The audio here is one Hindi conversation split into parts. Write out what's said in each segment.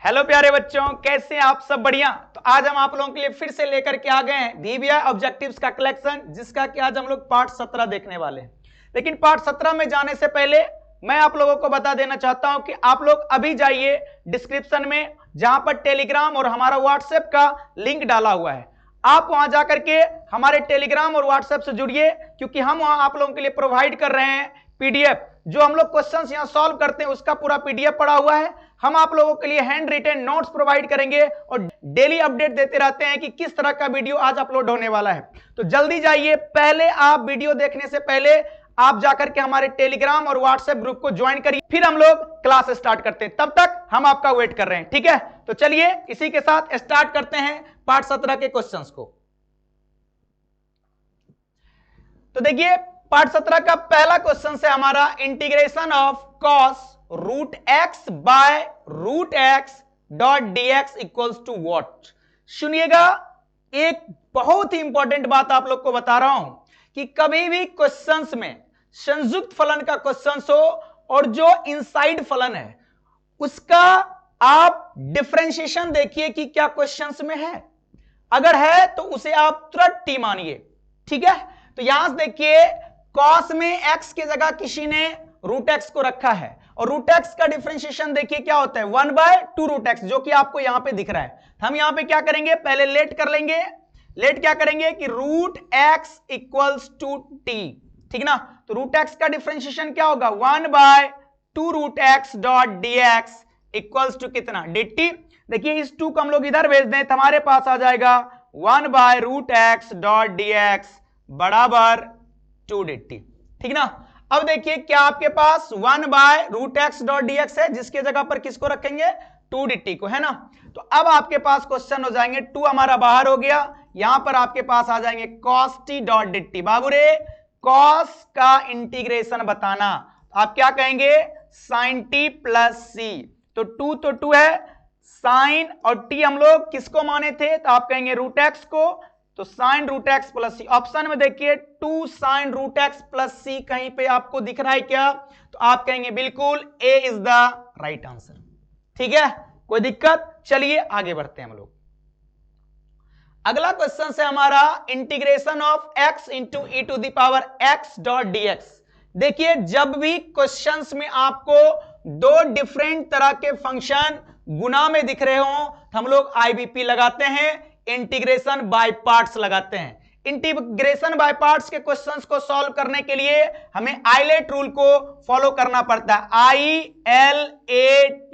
हेलो प्यारे बच्चों, कैसे हैं आप सब? बढ़िया। तो आज हम आप लोगों के लिए फिर से लेकर के आ गए हैं VBI ऑब्जेक्टिव्स का कलेक्शन, जिसका कि आज हम लोग पार्ट 17 देखने वाले हैं। लेकिन पार्ट 17 में जाने से पहले मैं आप लोगों को बता देना चाहता हूं कि आप लोग अभी जाइए डिस्क्रिप्शन में, जहां पर टेलीग्राम और हमारा व्हाट्सएप का लिंक डाला हुआ है। आप वहां जाकर के हमारे टेलीग्राम और व्हाट्सएप से जुड़िए, क्योंकि हम वहां आप लोगों के लिए प्रोवाइड कर रहे हैं पीडीएफ। जो हम लोग क्वेश्चंस यहां सॉल्व करते हैं उसका पूरा पीडीएफ पड़ा हुआ है। हम आप लोगों के लिए हैंड रिटन नोट्स प्रोवाइड करेंगे और डेली अपडेट देते रहते हैं कि किस तरह का वीडियो आज अपलोड होने वाला है। तो जल्दी जाइए, पहले आप वीडियो देखने से पहले आप जाकर के हमारे टेलीग्राम और व्हाट्सएप ग्रुप को ज्वाइन करिए, फिर हम लोग क्लास स्टार्ट करते हैं। तब तक हम आपका वेट कर रहे हैं, ठीक है? तो चलिए इसी के साथ स्टार्ट करते हैं पार्ट 17 के क्वेश्चंस को। तो देखिए, पार्ट 17 का पहला क्वेश्चन है हमारा integration of cos root x by root x dot dx equals to what. सुनिएगा, एक बहुत ही इंपॉर्टेंट बात आप लोग को बता रहा हूं कि कभी भी क्वेश्चंस में संयुक्त फलन का क्वेश्चन हो और जो इनसाइड फलन है उसका आप डिफरेंशिएशन देखिए कि क्या क्वेश्चंस में है। अगर है तो उसे आप तुरंत टी मानिए, ठीक है? तो यहां से देखिए, कॉस में x की जगह किसी ने रूट एक्स को रखा है और रूट एक्स का डिफरेंशिएशन देखिए क्या होता है, 1/2 रूट एक्स, जो कि आपको यहां पे दिख रहा है। हम यहां पे क्या करेंगे, पहले लेट कर लेंगे। लेट क्या करेंगे कि root x equals to t, ठीक ना? तो रूट एक्स का डिफरेंशिएशन क्या होगा, 1/2 root x dot dx equals to कितना, dt। देखिए इस 2 को हम लोग इधर भेज दें तो हमारे पास आ जाएगा 1/रूट एक्स डॉट dx बराबर 2 dt, ठीक ना? अब देखिए, क्या आपके पास 1/रूट एक्स डॉट dx है, जिसके जगह पर किसको रखेंगे, 2 dt को, है ना? तो अब आपके पास क्वेश्चन हो जाएंगे, 2 हमारा बाहर हो गया, यहां पर आपके पास आ जाएंगे cos t डॉट dt। बाबू रे, cos का इंटीग्रेशन बताना, आप क्या कहेंगे, sin t प्लस c। तो 2 है, साइन और t हम लोग किसको माने थे, तो आप कहेंगे रूट एक्स को, तो sign root x plus c. Option में देखिए 2 sign root x plus c कहीं पे आपको दिख रहा है क्या, तो आप कहेंगे बिल्कुल ए इज द राइट आंसर, ठीक है? कोई दिक्कत? चलिए आगे बढ़ते हैं हम लोग। अगला क्वेश्चन है हमारा integration of x into e to the power x dot dx। देखिए, जब भी क्वेश्चंस में आपको 2 डिफरेंट तरह के फंक्शन गुना में दिख रहे हो तो हम लोग आईबीपी लगाते हैं, इंटीग्रेशन बाय पार्ट्स लगाते हैं। इंटीग्रेशन बाय पार्ट्स के क्वेश्चंस को सॉल्व करने के लिए हमें आइलेट रूल को फॉलो करना पड़ता है, ILATE।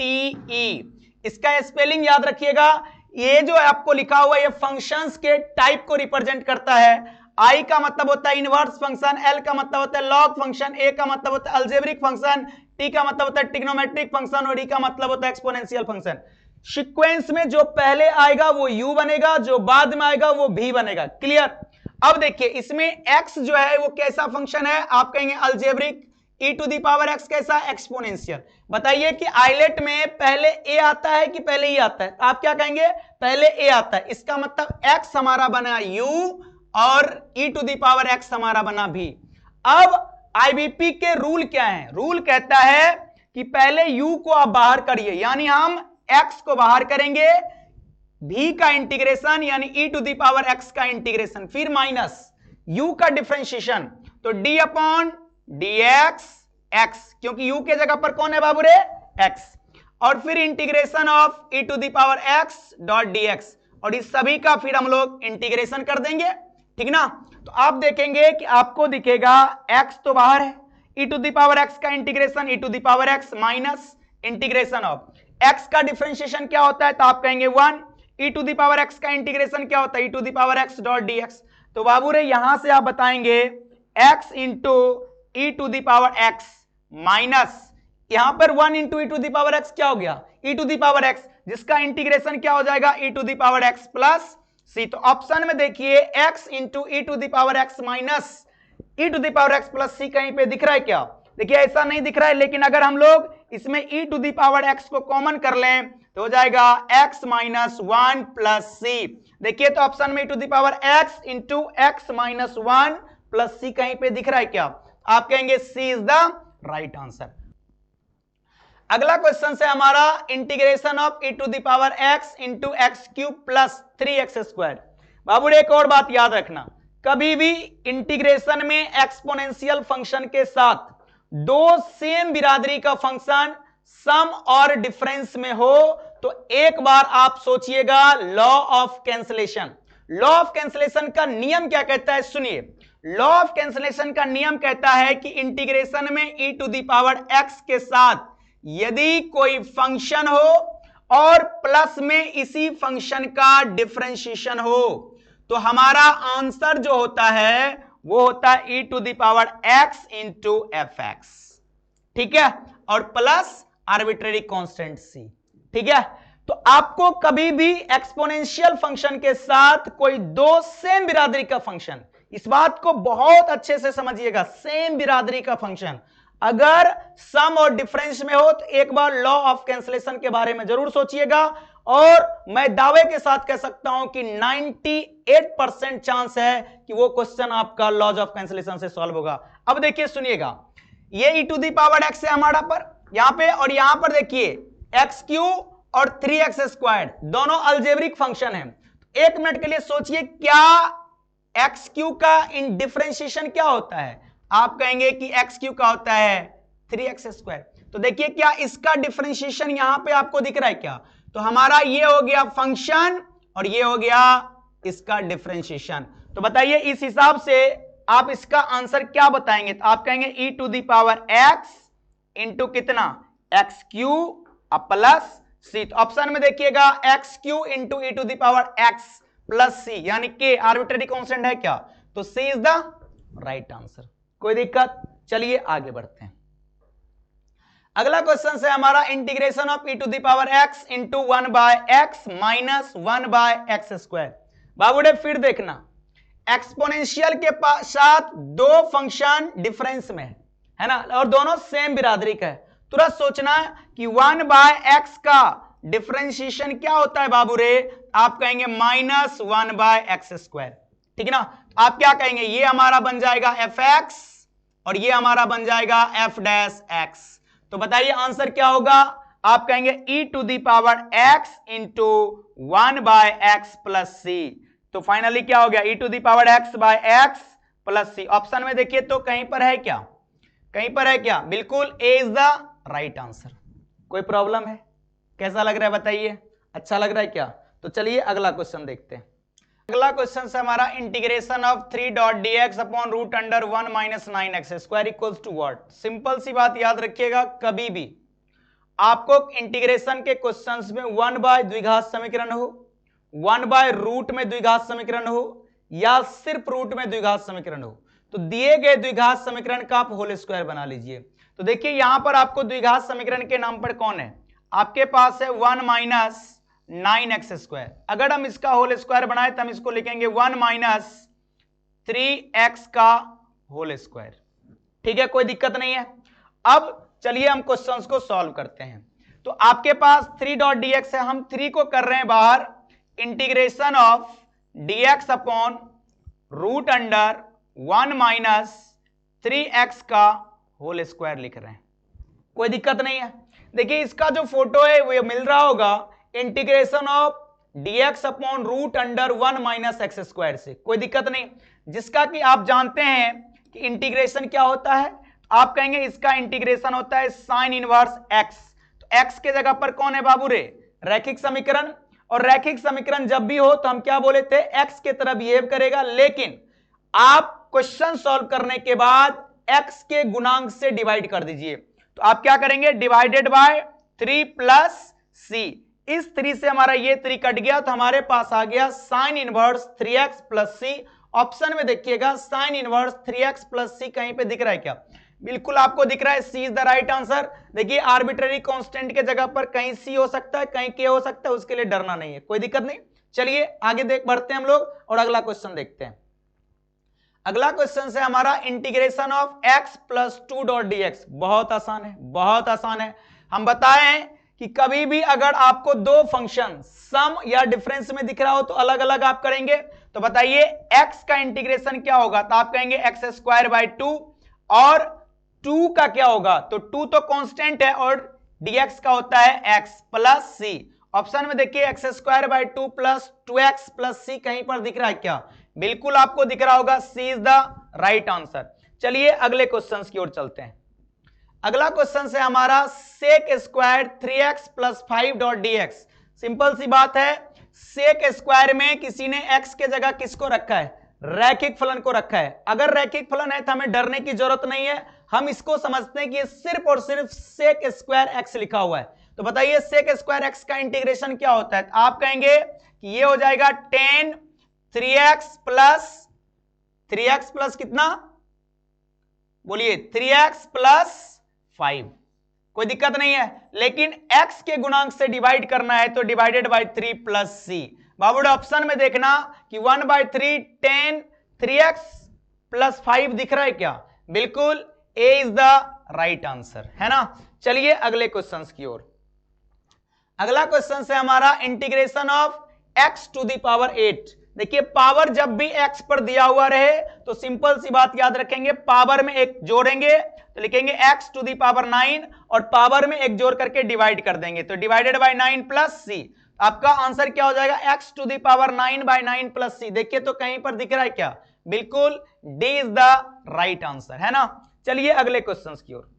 इसका स्पेलिंग याद रखिएगा, ये जो आपको लिखा हुआ है ये फंक्शंस के टाइप को रिप्रेजेंट करता है। I का मतलब होता है इनवर्स फंक्शन, L का मतलब होता है लॉग फंक्शन, A का मतलब होता है अलजेब्रिक फंक्शन, T का मतलब होता है ट्रिग्नोमेट्रिक फंक्शन और E का मतलब होता है एक्सपोनेंशियल फंक्शन। सीक्वेंस में जो पहले आएगा वो u बनेगा, जो बाद में आएगा वो v बनेगा। क्लियर? अब देखिए, इसमें x जो है वो कैसा फंक्शन है, आप कहेंगे algebraic, e to the power x कैसा, एक्सपोनेंशियल। बताइए कि आइलेट में पहले a आता है कि पहले e आता है, आप क्या कहेंगे, पहले a आता है। इसका मतलब x हमारा बना u और e to the power x हमारा बना v। अब आईबीपी के रूल क्या है, रूल कहता है कि पहले u को आप बाहर करिए, यानी हम x को बाहर करेंगे, v का इंटीग्रेशन यानी e to the power x का इंटीग्रेशन, फिर माइनस u का डिफरेंशिएशन, तो d अपॉन dx x, क्योंकि u के जगह पर कौन है बाबू रे, x, और फिर integration of e to the power x dot dx, और इस सभी का फिर हम लोग इंटीग्रेशन कर देंगे, ठीक ना? तो आप देखेंगे कि आपको दिखेगा x तो बाहर है, e to the power x का integration e to the power x minus integration of x का डिफरेंशिएशन क्या होता है, तो आप कहेंगे 1, e to the power x का इंटीग्रेशन क्या होता है, e to the power x dot dx। तो बाबू रे, यहां से आप बताएंगे x into e to the power x minus यहां पर 1 into e to the power x क्या हो गया, e to the power x, जिसका इंटीग्रेशन क्या हो जाएगा, e to the power x plus c। तो ऑप्शन में देखिए x into e to the power x minus e to the power x plus c कहीं पे दिख रहा है क्या? देखिए ऐसा नहीं दिख रहा है, लेकिन अगर हम लोग इसमें e to the power x को कॉमन कर लें तो हो जाएगा x माइनस 1 प्लस c। देखिए, तो ऑप्शन में e to the power x into x minus 1 plus c कहीं पे दिख रहा है क्या? आप कहेंगे c is the right answer. अगला क्वेश्चन से हमारा integration of e to the power x into x cube plus 3x²। बाबू एक और बात याद रखना, कभी भी इंटीग्रेशन में एक्सपोनेंशियल फंक्शन के साथ दो सेम बिरादरी का फंक्शन सम और डिफरेंस में हो तो एक बार आप सोचिएगा law of cancellation. Law of cancellation का नियम क्या कहता है, सुनिए। लॉ ऑफ कैंसलेशन का नियम कहता है कि इंटीग्रेशन में e to the power x के साथ यदि कोई फंक्शन हो और प्लस में इसी फंक्शन का डिफरेंशिएशन हो तो हमारा आंसर जो होता है वो होता है e to the power x into f x, ठीक है, और प्लस आर्बिट्रेरी कांस्टेंट c, ठीक है। तो आपको कभी भी एक्सपोनेंशियल फंक्शन के साथ कोई दो सेम बिरादरी का फंक्शन, इस बात को बहुत अच्छे से समझिएगा, सेम बिरादरी का फंक्शन अगर सम और डिफरेंस में हो तो एक बार लॉ ऑफ कैंसलेशन के बारे में जरूर सोचिएगा। और मैं दावे के साथ कह सकता हूं कि 98% चांस है कि वो क्वेश्चन आपका लॉज ऑफ कैंसलेशन से सॉल्व होगा। अब देखिए सुनिएगा, ये e to the power x है हमारा पर यहां पे, और यहां पर देखिए एक्स क्यू और 3x² दोनों अलजेब्रिक फंक्शन है। एक मिनट के लिए सोचिए, क्या एक्स क्यू का इन डिफरेंशिएशन क्या होता है? आप कहेंगे कि एक्स क्यू का होता है 3x²। तो देखिए क्या इसका डिफरेंशिएशन यहां पे आपको दिख रहा है क्या? तो हमारा ये हो गया फंक्शन और ये हो गया इसका डिफरेंशिएशन। तो बताइए इस हिसाब से आप इसका आंसर क्या बताएंगे? तो आप कहेंगे e to the power x into कितना एक्स क्यू प्लस सी। तो ऑप्शन में देखिएगा x q into e to the power x plus c, यानी के आर्बिट्रेरी कांस्टेंट है क्या? तो C is the right answer. कोई दिक्कत? चलिए आगे बढ़ते हैं। अगला क्वेश्चन है हमारा integration of e to the power x into 1/x minus 1/x²। बाबूडे फिर देखना, एक्सपोनेंशियल के साथ दो फंक्शन डिफरेंस में है ना, और दोनों सेम बिरादरी का है। तुरंत सोचना कि 1/x का डिफरेंशिएशन क्या होता है बाबू रे? आप कहेंगे माइनस 1/x², ठीक है ना। आप क्या कहेंगे, ये हमारा बन जाएगा fx और ये हमारा बन जाएगा f'(x). तो बताइए आंसर क्या होगा? आप कहेंगे e to the power x into 1/x plus c. तो फाइनली क्या हो गया, e to the power x/x plus c. Option में देखिए तो कहीं पर है क्या? कहीं पर है क्या? बिल्कुल ए इज द राइट आंसर। कोई प्रॉब्लम है? कैसा लग रहा है बताइए, अच्छा लग रहा है क्या? तो चलिए अगला क्वेश्चन देखते हैं। अगला क्वेश्चन से हमारा integration of 3.dx upon root under 1 minus 9x² equals to what? Simple सी बात याद रखिएगा, कभी भी आपको इंटीग्रेशन के क्वेश्चंस में 1 द्विघात समीकरण हो, 1 रूट में द्विघात समीकरण हो या सिर्फ रूट में द्विघात समीकरण हो, तो दिए गए द्विघात समीकरण का आप होल स्क्वायर बना लीजिए। तो देखिए यहां पर आपको द्विघात समीकरण के नाम पर कौन है? आपके पास है 1 माइनस 9x²। अगर हम इसका होल स्क्वायर बनाए तो हम इसको लिखेंगे 1 माइनस 3x का होल स्क्वायर, ठीक है, कोई दिक्कत नहीं है। अब चलिए हम क्वेश्चंस को सॉल्व करते हैं। तो आपके पास 3.dx है, हम 3 को कर रहे हैं बाहर, integration of dx upon root under 1 minus 3x का होल स्क्वायर लिख रहे हैं, कोई दिक्कत नहीं है। देखिए इसका जो फोटो है वो मिल रहा होगा integration of dx upon root under 1 minus x² से, कोई दिक्कत नहीं। जिसका कि आप जानते हैं कि इंटीग्रेशन क्या होता है, आप कहेंगे इसका इंटीग्रेशन होता है साइन इनवर्स x। तो x के जगह पर कौन है बाबू रे? रैखिक समीकरण। और रैखिक समीकरण जब भी हो तो हम क्या बोले थे? x के तरह बिहेव करेगा, लेकिन आप क्वेश्चन सॉल्व करने के बाद x के गुणांक से डिवाइड कर दीजिए। तो आप क्या करेंगे? Divided by 3 plus c। इस 3 से हमारा ये 3 कट गया तो हमारे पास आ गया sine inverse 3x plus c. Option में देखिएगा sine inverse 3x plus c कहीं पे दिख रहा है क्या? बिल्कुल आपको दिख रहा है, सी इज द राइट आंसर। देखिए आर्बिट्रेरी कांस्टेंट के जगह पर कहीं सी हो सकता है, कहीं के हो सकता है, उसके लिए डरना नहीं है, कोई दिक्कत नहीं। चलिए आगे बढ़ते हैं हम लोग और अगला क्वेश्चन देखते हैं। अगला क्वेश्चन है हमारा integration of x plus 2.dx। बहुत आसान है, बहुत आसान है। हम बताएं कि कभी भी अगर आपको दो फंक्शन सम या डिफरेंस में दिख रहा हो तो अलग अलग आप करेंगे। तो बताइए x का इंटीग्रेशन क्या होगा? तो आप कहेंगे x² बाई 2, और 2 का क्या होगा? तो 2 तो कांस्टेंट है और dx का होता है x प्लस सी। ऑप्शन में देखिए x square by 2 plus 2x plus c कहीं पर दिख रहा है क्या? बिल्कुल आपको दिख रहा होगा, सी इज द राइट आंसर। चलिए अगले क्वेश्चन की ओर चलते हैं। अगला क्वेश्चन है हमारा sec square 3x plus 5 dot dx। Simple सी बात है, सेक स्क्वायर में किसी ने x के जगह किसको रखा है? रैखिक फलन को रखा है। अगर रैखिक फलन है तो हमें डरने की जरूरत नहीं है, हम इसको समझते हैं कि ये सिर्फ और सिर्फ सेक स्क्वायर x लिखा हुआ है। तो बताइए सेक स्क्वायर x का इंटीग्रेशन क्या होता है? आप कहेंगे कि ये हो जाएगा 10 3x प्लस कितना? बोलिए 3x प्लस 5। कोई दिक्कत नहीं है, लेकिन x के गुणांक से डिवाइड करना है तो डिवाइडेड बाई 3 प्लस सी। बाबूडे ऑप्शन में देखना कि 1/3 10 3x प्लस 5 दिख रहा है क्या? बिल्कुल ए इज द राइट आंसर, है ना। चलिए अगले क्वेश्चन की ओर। अगला क्वेश्चन है हमारा integration of x to the power 8। देखिए पावर जब भी x पर दिया हुआ रहे तो सिंपल सी बात याद रखेंगे, पावर में एक जोड़ेंगे तो लिखेंगे x टू द पावर 9 और पावर में एक जोड़ करके डिवाइड कर देंगे तो डिवाइडेड बाय 9 प्लस सी। आपका आंसर क्या हो जाएगा? x to the power 9 by 9 plus c. देखिए तो कहीं पर दिख रहा है क्या? बिल्कुल D is the right answer, है ना। चलिए अगले क्वेश्चन की ओर।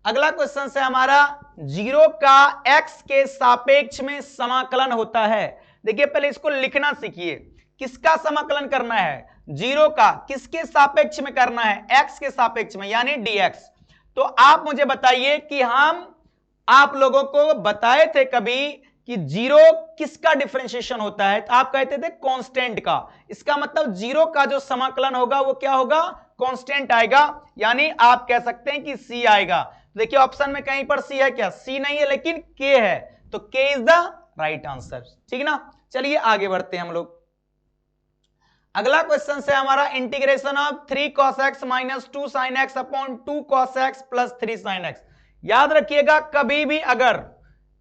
अगला क्वेश्चन है हमारा जीरो का x के सापेक्ष में समाकलन होता है। देखिए पहले इसको लिखना सीखिए, किसका समाकलन करना है? जीरो का किसके सापेक्ष में करना है? x के सापेक्ष में, यानी dx। तो आप मुझे बताइए कि हम आप लोगों को बताए थे कभी कि जीरो किसका डिफरेंशिएशन होता है? तो आप कहते थे कांस्टेंट का। इसका मतलब जीरो का जो समाकलन होगा वो क्या होगा? कांस्टेंट आएगा, यानी आप कह सकते हैं कि c आएगा। देखिए ऑप्शन में कहीं पर c है क्या? c नहीं है लेकिन k है, तो k is the right answer, ठीक ना। चलिए आगे बढ़ते हैं हम लोग। अगला क्वेश्चन है हमारा integration of 3 cos x minus 2 sin x upon 2 cos x plus 3 sin x। याद रखिएगा कभी भी अगर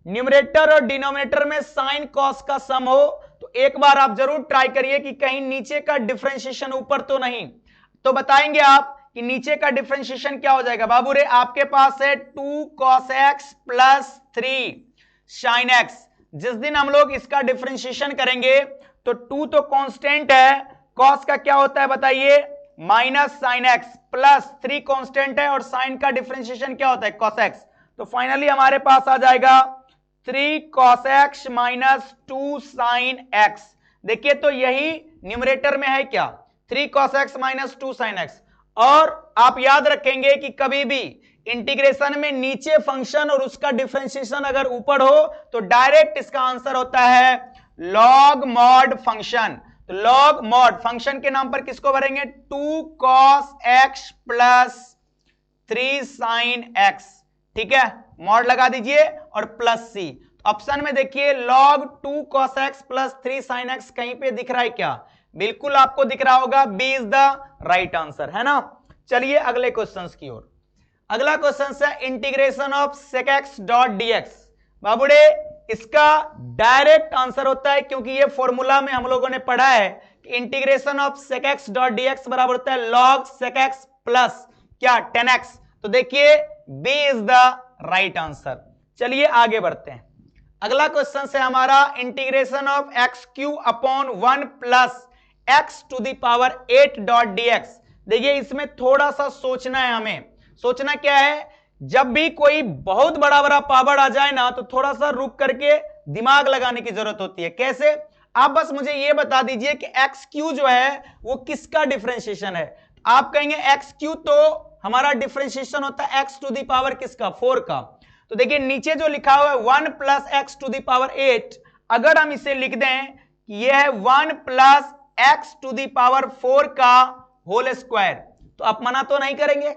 न्यूमरेटर और डिनोमिनेटर में साइन कॉस का सम हो तो एक बार आप जरूर ट्राई करिए कि कहीं नीचे का डिफरेंशिएशन ऊपर तो नहीं। तो बताएंगे आप कि नीचे का डिफरेंशिएशन क्या हो जाएगा? बाबू रे आपके पास है 2 cos x plus 3 sin x। जिस दिन हम लोग इसका डिफरेंशिएशन करेंगे तो 2 तो कांस्टेंट है, cos का क्या होता है बताइए? Minus sin x, plus 3 constant है और sin का डिफरेंशिएशन क्या होता है? cos x। तो फाइनली हमारे पास आ जाएगा 3 cos x minus 2 sin x। देखिए तो यही न्यूमरेटर में है क्या? 3 cos x minus 2 sin x। और आप याद रखेंगे कि कभी भी इंटीग्रेशन में नीचे फंक्शन और उसका डिफरेंशिएशन अगर ऊपर हो तो डायरेक्ट इसका आंसर होता है लॉग मॉड फंक्शन। तो लॉग मॉड फंक्शन के नाम पर किसको भरेंगे? 2 cos x plus 3 sin x, ठीक है, मॉड लगा दीजिए और प्लस सी। ऑप्शन में देखिए log 2 cos x plus 3 sin x कहीं पे दिख रहा है क्या? बिल्कुल आपको दिख रहा होगा, B is the right answer, है ना। चलिए अगले क्वेश्चन की ओर। अगला क्वेश्चन है integration of sec x dot dx। बाबूडे इसका डायरेक्ट आंसर होता है, क्योंकि ये फॉर्मूला में हम लोगों ने पढ़ा है कि integration of sec x dot dx बराबर होता है log sec x प्लस क्या? 10x। तो देखिए B is the right answer. चलिए आगे बढ़ते हैं। अगला क्वेश्चन है हमारा integration of x cube upon 1 plus x to the power 8 dot dx। देखिए इसमें थोड़ा सा सोचना है हमें। सोचना क्या है? जब भी कोई बहुत बड़ा बड़ा पावर आ जाए ना तो थोड़ा सा रुक करके दिमाग लगाने की जरूरत होती है। कैसे? आप बस मुझे ये बता दीजिए कि एक्स क्यू जो है वो किसका डिफरेंशिएशन है। आप कहेंगे एक्स क्यू तो हमारा डिफरेंशिएशन होता है एक्स टू द पावर किसका? 4 का। तो देखिए नीचे जो लिखा हुआ है 1 plus x to the power 8, अगर हम इसे लिख दें कि यह है 1 plus x to the power 4 का होल स्क्वायर, तो आप मना तो नहीं करेंगे,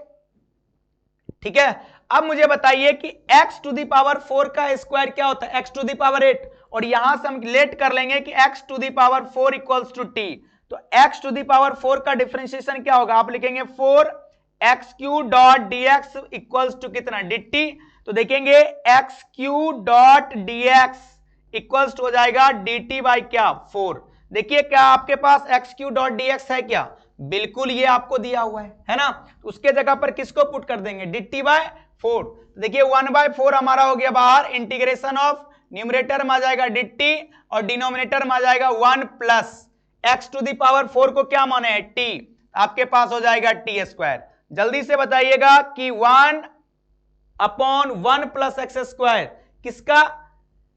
ठीक है। अब मुझे बताइए कि x टू द पावर 4 का स्क्वायर क्या होता है? x टू द पावर 8, और यहां से हम लेट कर लेंगे कि x to the power 4 equals to t। तो x टू द पावर 4 का डिफरेंशिएशन क्या होगा? आप लिखेंगे 4x³ dot dx equals to कितना? dt। तो देखेंगे x³ dot dx equals to हो जाएगा dt बाई क्या? 4। देखिए क्या आपके पास x³ डॉट dx है क्या? बिल्कुल ये आपको दिया हुआ है ना। उसके जगह पर किसको पुट कर देंगे? dt by 4। देखिए 1/4 हमारा हो गया बाहर, इंटीग्रेशन ऑफ न्यूमरेटर में आ जाएगा dt और डिनोमिनेटर में आ जाएगा 1 प्लस x टू दी पावर 4 को क्या माने है t, आपके पास हो जाएगा t स्क्वायर। जल्दी से बताइएगा कि 1/1 प्लस एक्स स्क्वायर किसका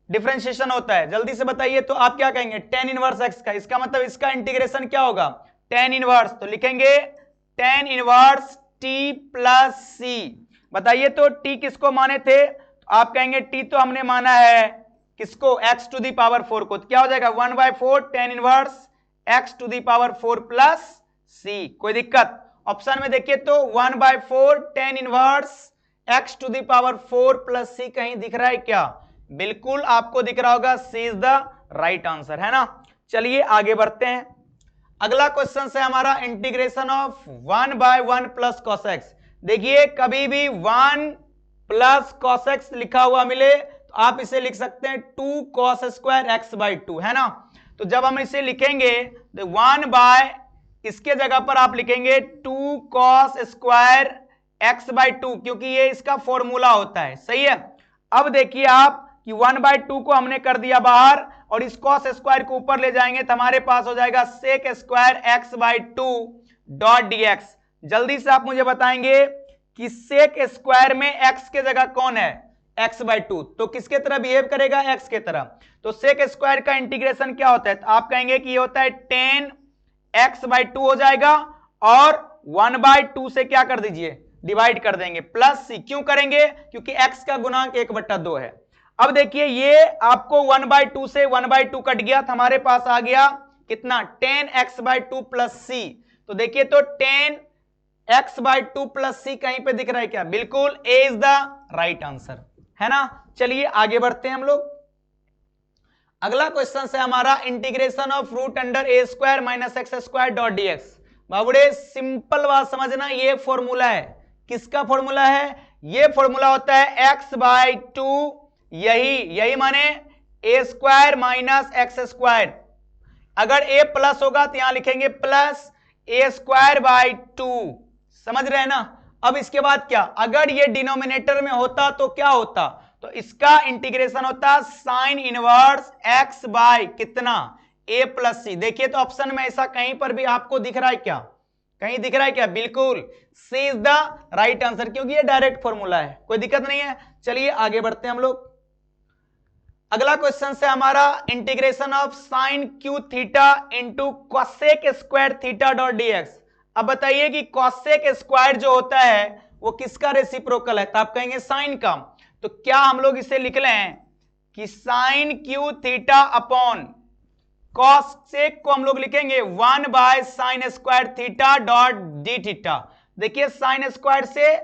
डिफरेंशिएशन होता है, जल्दी से बताइए। तो आप क्या कहेंगे tan इनवर्स x का, इसका मतलब इसका इंटीग्रेशन क्या होगा tan इनवर्स, तो लिखेंगे tan inverse t plus c। बताइए तो t किसको माने थे, तो आप कहेंगे t तो हमने माना है किसको x टू दी पावर 4 को, तो क्या हो जाएगा 1/4 tan inverse x to the power 4 plus c। कोई दिक्कत, ऑप्शन में देखिए तो 1/4 tan inverse x to the power 4 plus c कहीं दिख रहा है क्या, बिल्कुल आपको दिख रहा होगा, सी इज द राइट आंसर, है ना। चलिए आगे बढ़ते हैं। अगला क्वेश्चन है हमारा integration of 1/1 plus cos x. देखिए कभी भी 1 प्लस कॉस एक्स लिखा हुआ मिले तो आप इसे लिख सकते हैं 2 कॉस स्क्वायर एक्स बाई 2, है ना। तो जब हम इसे लिखेंगे तो 1 बाय इसके जगह पर आप लिखेंगे 2 कॉस स्क्वायर एक्स बाई 2, क्योंकि ये इसका फॉर्मूला होता है, सही है। अब देखिए आप कि 1/2 को हमने कर दिया बाहर और इस कॉस स्क्वायर को ऊपर ले जाएंगे तो हमारे पास हो जाएगा sec square x by 2 dot dx. जल्दी से आप मुझे बताएंगे कि सेक स्क्वायर में एक्स के जगह कौन है एक्स बाई 2, तो किसके तरह बिहेव करेगा एक्स के तरह। तो सेक स्क्वायर का इंटीग्रेशन क्या होता है, तो आप कहेंगे कि ये होता है 10 एक्स बाई 2 हो जाएगा और 1/2 से क्या कर दीजिए डिवाइड कर देंगे प्लस सी। क्यों करेंगे, क्योंकि x का गुणांक 1/2 है। अब देखिए ये आपको 1/2 से 1/2 कट गया तो हमारे पास आ गया कितना 10x/2 प्लस सी। तो देखिए तो 10x/2 प्लस सी कहीं पे दिख रहा है क्या, बिल्कुल ए इज द राइट आंसर, है ना। चलिए आगे बढ़ते हैं हम लोग। अगला क्वेश्चन है हमारा integration of root under a square minus x square dot dx. बाबुड़े सिंपल बात समझना, ये फॉर्मूला है, किसका फॉर्मूला है, ये फॉर्मूला होता है x/2, यही माने ए स्क्वायर माइनस एक्स स्क्वायर। अगर ए प्लस होगा तो यहां लिखेंगे प्लस ए स्क्वायर बाई 2, समझ रहे हैं ना। अब इसके बाद क्या, अगर ये डिनोमिनेटर में होता तो क्या होता, तो इसका इंटीग्रेशन होता साइन इनवर्स एक्स बाय कितना ए प्लस सी। देखिए तो ऑप्शन में ऐसा कहीं पर भी आपको दिख रहा है क्या, कहीं दिख रहा है क्या, बिल्कुल सी इज द राइट आंसर, क्योंकि ये डायरेक्ट फॉर्मूला है, कोई दिक्कत नहीं है। चलिए आगे बढ़ते हैं हम लोग। अगला क्वेश्चन है हमारा integration of sine cube theta into cosec square theta dot dx. अब बताइए कि कॉसेक स्क्वायर जो होता है वो किसका रेसिप्रोकल है, तो आप कहेंगे साइन का। तो क्या हम लोग इसे लिख लें कि sine cube theta upon cosec को हम लोग लिखेंगे 1 by sine square theta dot d theta. देखिए साइन स्क्वायर से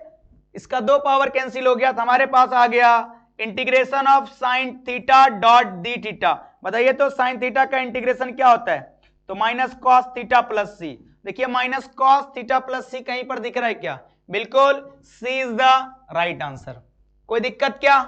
इसका 2 पावर कैंसिल हो गया तो हमारे पास आ गया integration of sine theta dot d theta. बताइए तो साइन थीटा का इंटीग्रेशन क्या होता है, तो minus cos theta plus c. देखिए minus cos theta plus c कहीं पर दिख रहा है क्या, बिल्कुल सी इज द राइट आंसर। कोई दिक्कत क्या,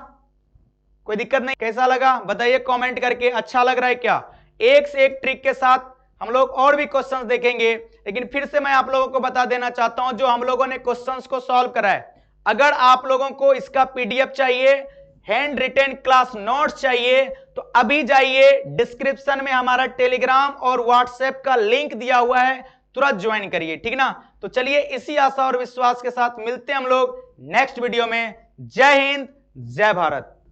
कोई दिक्कत नहीं। कैसा लगा बताइए कमेंट करके, अच्छा लग रहा है क्या। एक से एक ट्रिक के साथ हम लोग और भी क्वेश्चंस देखेंगे, लेकिन फिर से मैं आप लोगों को बता देना चाहता हूं जो हम लोगों ने क्वेश्चंस को सॉल्व करा है, अगर आप लोगों को इसका पीडीएफ चाहिए, हैंड रिटेन क्लास नोट्स चाहिए, तो अभी जाइए डिस्क्रिप्शन में हमारा टेलीग्राम और व्हाट्सएप का लिंक दिया हुआ है, तुरंत ज्वाइन करिए, ठीक ना। तो चलिए इसी आशा और विश्वास के साथ मिलते हैं हम लोग नेक्स्ट वीडियो में। जय हिंद, जय भारत।